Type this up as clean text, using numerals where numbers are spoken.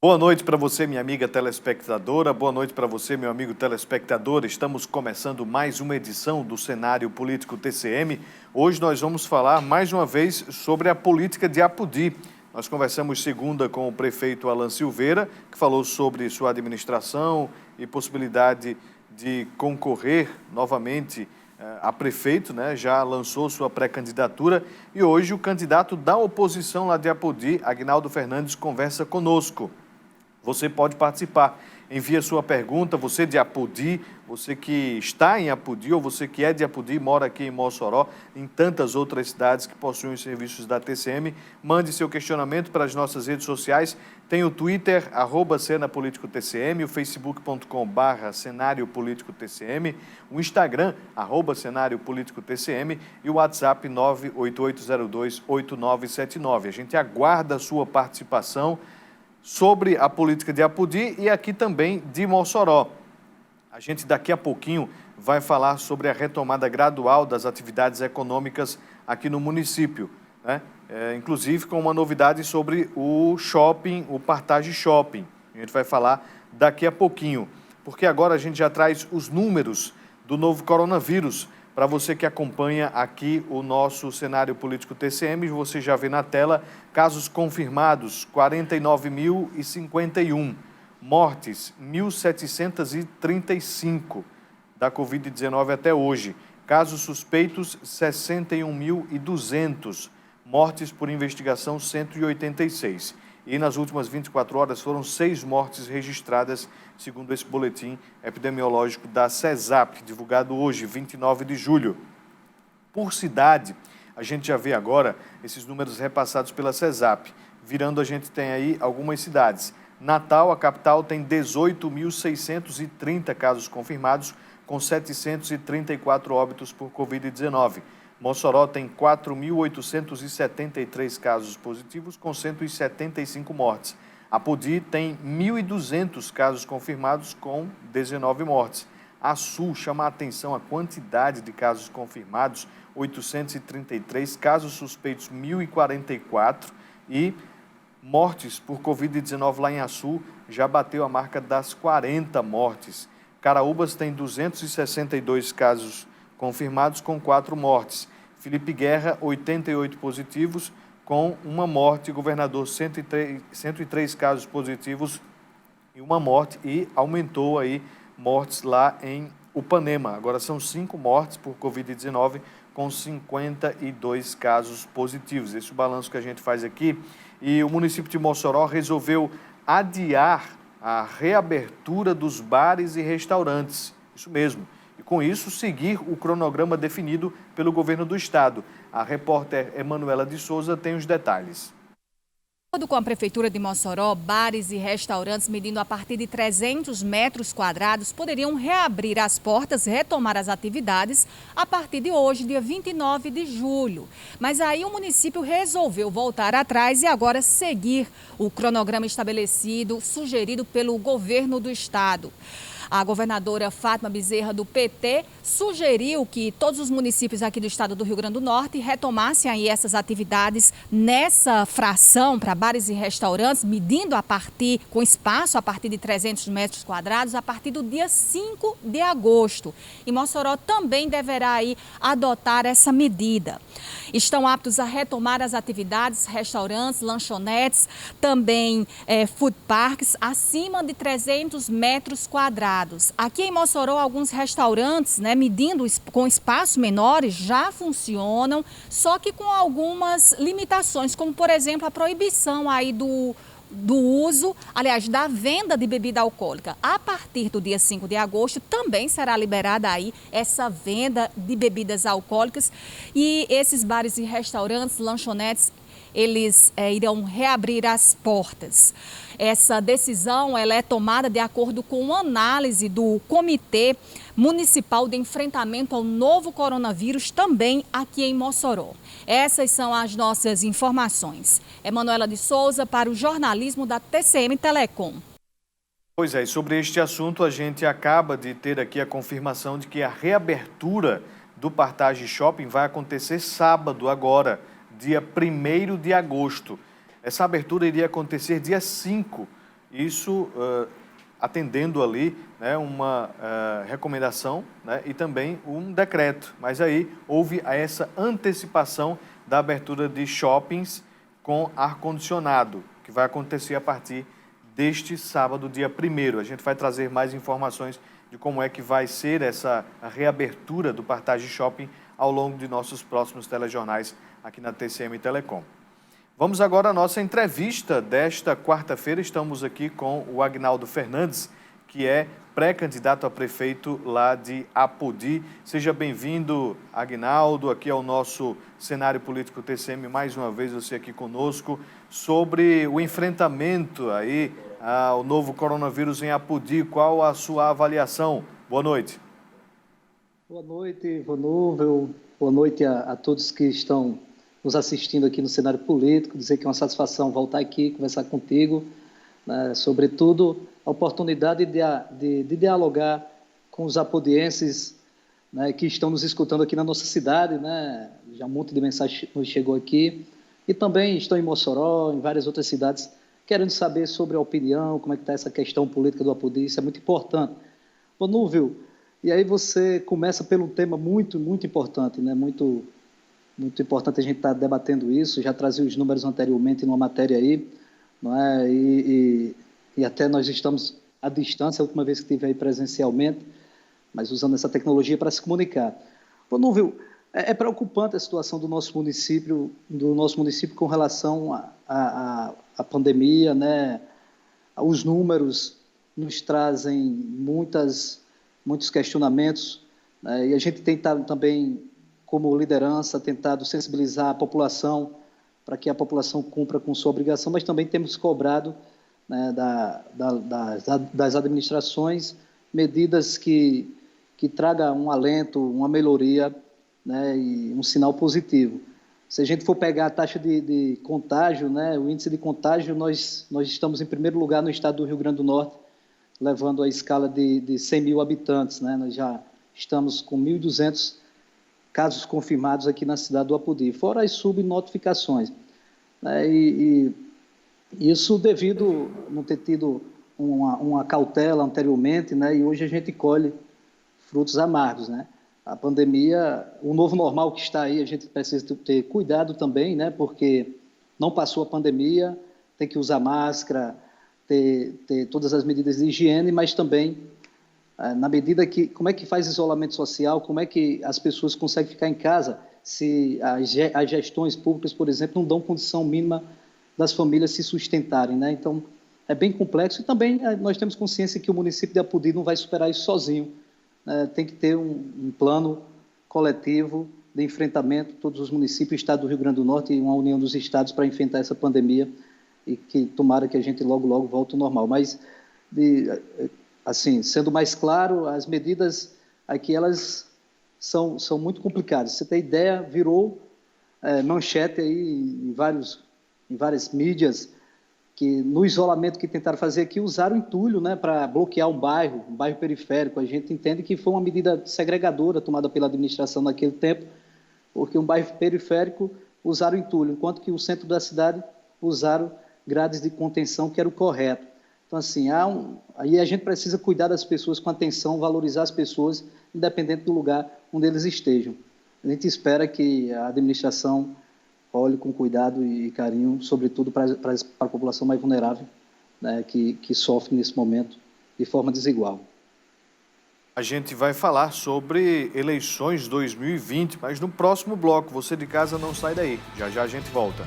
Boa noite para você, minha amiga telespectadora. Boa noite para você, meu amigo telespectador. Estamos começando mais uma edição do Cenário Político TCM. Hoje nós vamos falar mais uma vez sobre a política de Apodi. Nós conversamos segunda com o prefeito Alan Silveira, que falou sobre sua administração e possibilidade de concorrer novamente a prefeito, né? Já lançou sua pré-candidatura e hoje o candidato da oposição lá de Apodi, Agnaldo Fernandes, conversa conosco. Você pode participar. Envia sua pergunta, você de Apodi, você que está em Apodi ou você que é de Apodi, mora aqui em Mossoró, em tantas outras cidades que possuem os serviços da TCM. Mande seu questionamento para as nossas redes sociais. Tem o Twitter, @CenaPolíticoTCM, o facebook.com/CenárioPolíticoTCM, o Instagram, @CenárioPolíticoTCM e o WhatsApp 988028979. A gente aguarda a sua participação sobre a política de Apodi e aqui também de Mossoró. A gente daqui a pouquinho vai falar sobre a retomada gradual das atividades econômicas aqui no município, né? Inclusive com uma novidade sobre o shopping, o Partage Shopping. A gente vai falar daqui a pouquinho, porque agora a gente já traz os números do novo coronavírus. Para você que acompanha aqui o nosso Cenário Político TCM, você já vê na tela casos confirmados, 49.051, mortes, 1.735 da Covid-19 até hoje, casos suspeitos, 61.200, mortes por investigação, 186. E nas últimas 24 horas foram 6 mortes registradas, segundo esse boletim epidemiológico da CESAP, divulgado hoje, 29 de julho. Por cidade, a gente já vê agora esses números repassados pela CESAP. Virando, a gente tem aí algumas cidades. Natal, a capital, tem 18.630 casos confirmados, com 734 óbitos por Covid-19. Mossoró tem 4.873 casos positivos, com 175 mortes. Apodi tem 1.200 casos confirmados, com 19 mortes. Açu chama a atenção a quantidade de casos confirmados, 833, casos suspeitos, 1.044 e mortes por Covid-19 lá em Açu já bateu a marca das 40 mortes. Caraúbas tem 262 casos confirmados com 4 mortes. Felipe Guerra, 88 positivos com uma morte. Governador, 103 casos positivos e uma morte. E aumentou aí mortes lá em Upanema. Agora são 5 mortes por Covid-19 com 52 casos positivos. Esse é o balanço que a gente faz aqui. E o município de Mossoró resolveu adiar a reabertura dos bares e restaurantes. Isso mesmo. E, com isso, seguir o cronograma definido pelo governo do estado. A repórter Emanuela de Souza tem os detalhes. De acordo com a Prefeitura de Mossoró, bares e restaurantes medindo a partir de 300 metros quadrados poderiam reabrir as portas, retomar as atividades a partir de hoje, dia 29 de julho. Mas aí o município resolveu voltar atrás e agora seguir o cronograma estabelecido, sugerido pelo governo do estado. A governadora Fátima Bezerra, do PT, sugeriu que todos os municípios aqui do estado do Rio Grande do Norte retomassem aí essas atividades nessa fração para bares e restaurantes, medindo com espaço a partir de 300 metros quadrados, a partir do dia 5 de agosto. E Mossoró também deverá aí adotar essa medida. Estão aptos a retomar as atividades, restaurantes, lanchonetes, também food parks, acima de 300 metros quadrados. Aqui em Mossoró, alguns restaurantes, medindo com espaços menores, já funcionam, só que com algumas limitações, como, por exemplo, a proibição aí do uso, aliás, da venda de bebida alcoólica. A partir do dia 5 de agosto também será liberada aí essa venda de bebidas alcoólicas e esses bares e restaurantes, lanchonetes, eles irão reabrir as portas. Essa decisão ela é tomada de acordo com uma análise do Comitê Municipal de Enfrentamento ao Novo Coronavírus, também aqui em Mossoró. Essas são as nossas informações. Emanuela de Souza para o jornalismo da TCM Telecom. Pois é, e sobre este assunto a gente acaba de ter aqui a confirmação de que a reabertura do Partage Shopping vai acontecer sábado agora, dia 1º de agosto. Essa abertura iria acontecer dia 5 isso atendendo ali, né, uma recomendação, né, e também um decreto. Mas aí houve essa antecipação da abertura de shoppings com ar-condicionado, que vai acontecer a partir deste sábado, dia 1º. A gente vai trazer mais informações de como é que vai ser essa reabertura do Partage Shopping ao longo de nossos próximos telejornais aqui na TCM Telecom. Vamos agora à nossa entrevista desta quarta-feira. Estamos aqui com o Agnaldo Fernandes, que é pré-candidato a prefeito lá de Apodi. Seja bem-vindo, Agnaldo, aqui ao nosso cenário político TCM, mais uma vez você aqui conosco, sobre o enfrentamento aí ao novo coronavírus em Apodi. Qual a sua avaliação? Boa noite. Boa noite, Vonúvel. Boa noite a todos que estão nos assistindo aqui no cenário político. Dizer que é uma satisfação voltar aqui, conversar contigo, né, sobretudo a oportunidade de dialogar com os apodienses, né, que estão nos escutando aqui na nossa cidade, né, já um monte de mensagem nos chegou aqui, e também estão em Mossoró, em várias outras cidades, querendo saber sobre a opinião, como é que está essa questão política do Apodi. Isso é muito importante. Vonúvel, e aí você começa pelo tema muito, muito importante, né, muito importante a gente estar debatendo isso. Já trazia os números anteriormente numa matéria aí, não é? E até nós estamos à distância, a última vez que estive aí presencialmente, mas usando essa tecnologia para se comunicar. Vonúvel, é preocupante a situação do nosso município com relação à pandemia, né? Os números nos trazem muitos questionamentos, né? E a gente tem também, como liderança, tentado sensibilizar a população para que a população cumpra com sua obrigação, mas também temos cobrado, né, das administrações medidas que tragam um alento, uma melhoria, né, e um sinal positivo. Se a gente for pegar a taxa de contágio, né, o índice de contágio, nós estamos em primeiro lugar no estado do Rio Grande do Norte, levando a escala de 100 mil habitantes. Né, nós já estamos com 1.200 casos confirmados aqui na cidade do Apodi, fora as subnotificações. Né, e isso devido a não ter tido uma cautela anteriormente, né, e hoje a gente colhe frutos amargos. Né. A pandemia, o novo normal que está aí, a gente precisa ter cuidado também, né, porque não passou a pandemia, tem que usar máscara, ter todas as medidas de higiene, mas também na medida que, como é que faz isolamento social, como é que as pessoas conseguem ficar em casa se as gestões públicas, por exemplo, não dão condição mínima das famílias se sustentarem, né? Então, é bem complexo e também nós temos consciência que o município de Apodi não vai superar isso sozinho, né? Tem que ter um plano coletivo de enfrentamento, todos os municípios, o estado do Rio Grande do Norte e uma união dos estados para enfrentar essa pandemia e que tomara que a gente logo volte ao normal. Mas, assim, sendo mais claro, as medidas aqui, elas são muito complicadas. Você tem ideia, virou manchete aí em várias mídias, que no isolamento que tentaram fazer aqui, usaram entulho, né, para bloquear um bairro periférico. A gente entende que foi uma medida segregadora tomada pela administração naquele tempo, porque um bairro periférico usaram entulho, enquanto que o centro da cidade usaram grades de contenção, que era o correto. Então, assim, aí a gente precisa cuidar das pessoas com atenção, valorizar as pessoas, independente do lugar onde eles estejam. A gente espera que a administração olhe com cuidado e carinho, sobretudo para a população mais vulnerável, né, que sofre nesse momento de forma desigual. A gente vai falar sobre eleições 2020, mas no próximo bloco. Você de casa não sai daí. Já a gente volta.